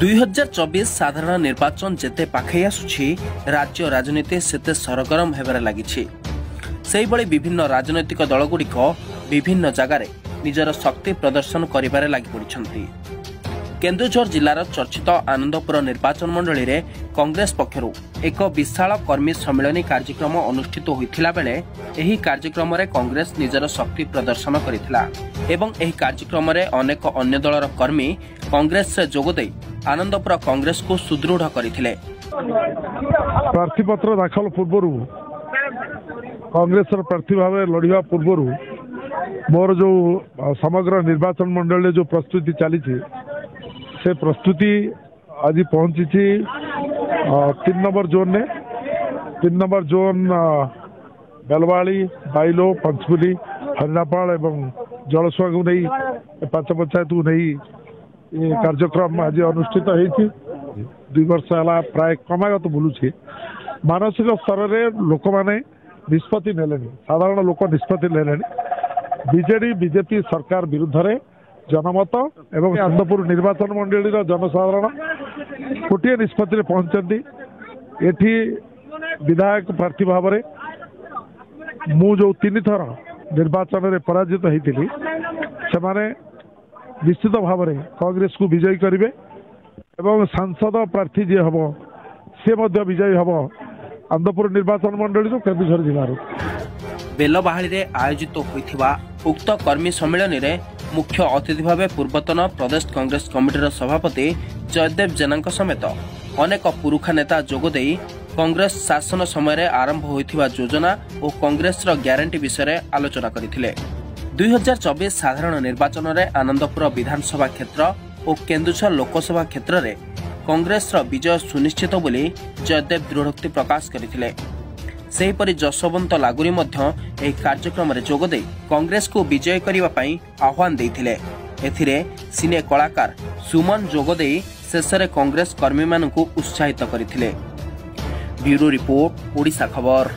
2024 साधारण निर्वाचन जेते पाखई आसुछि राज्य राजनीति सेते सरगरम हेबारे लागिछि। सेहिबळी विभिन्न राजनैतिक दलगुड़िक विभिन्न जगार निजर शक्ति प्रदर्शन करिबारे लागि पड़िछन्ति। केन्दुझर जिलार चर्चित आनंदपुर निर्वाचन मंडली रे कांग्रेस पक्षरु एक विशाल कर्मी सम्मेलन कार्यक्रम अनुष्ठित होइथिला बेले एही कार्यक्रम रे कांग्रेस निजर शक्ति प्रदर्शन करिथिला एवं एही कार्यक्रम रे अनेक अन्य दलर कर्मी कांग्रेस रे जोग देई आनंदपुर कांग्रेस को सुदृढ़ करथिले। प्रार्थीपत्र दाखल पूर्व कांग्रेस प्रार्थी भाव लड़िया पूर्व मोर जो समग्र निर्वाचन मंडल जो प्रस्तुति चली से प्रस्तुति आज पहुंची 3 नंबर जोन ने 3 नंबर जोन बेलवाड़ी बाइलो पंचकुली हरिणापाल एवं जलसुआ को नहीं 5 पंचायत को नहीं ये कार्यक्रम आज अनुष्ठित होती 2 वर्ष है प्राय क्रमागत बुलूची मानसिक स्तर में लोक मैंने निष्पत्ति ने साधारण लोक निष्पत्ति ने बीजेडी बीजेपी सरकार विरुद्ध रे जनमत एवं आनंदपुर निर्वाचन मंडली जनसाधारण गोटे निष्पत्ति पहुंचती एठी विधायक प्रार्थी भाव में मु जो 3 थर निर्वाचन में पराजित होती से निश्चित भाव में कांग्रेस को विजयी करेंगे एवं सांसद प्रार्थी जी हम से विजयी हम आनंदपुर निर्वाचन मंडली केन्दुझर जिलार बेलबाहाली रे आयोजित होइथिबा उक्त कर्मी सम्मेलन रे मुख्य अतिथि भाव पूर्वतन प्रदेश कांग्रेस कमिटीर सभापति जयदेव जेना समेत अनेक पुरुखा नेता जोगदे कांग्रेस शासन समय आरंभ होइथिबा योजना और कांग्रेस ग्यारंटी विषय आलोचना करथिले। 2024 साधारण निर्वाचन रे आनंदपुर विधानसभा क्षेत्र और केन्दुझर लोकसभा क्षेत्र में कांग्रेस विजय सुनिश्चित बोली जयदेव दृढ़ोक्ति प्रकाश करथिले। सेहीपरि जसवंत लागुरी मध्य एही कार्यक्रम रे जोगदे कांग्रेस को विजय करिबा पई आह्वान देथिले। एथिरे सिने कलाकार सुमन जोगदे शेषरे कांग्रेस कर्मी मानकु उत्साहित करथिले। ब्यूरो रिपोर्ट ओडिशा खबर।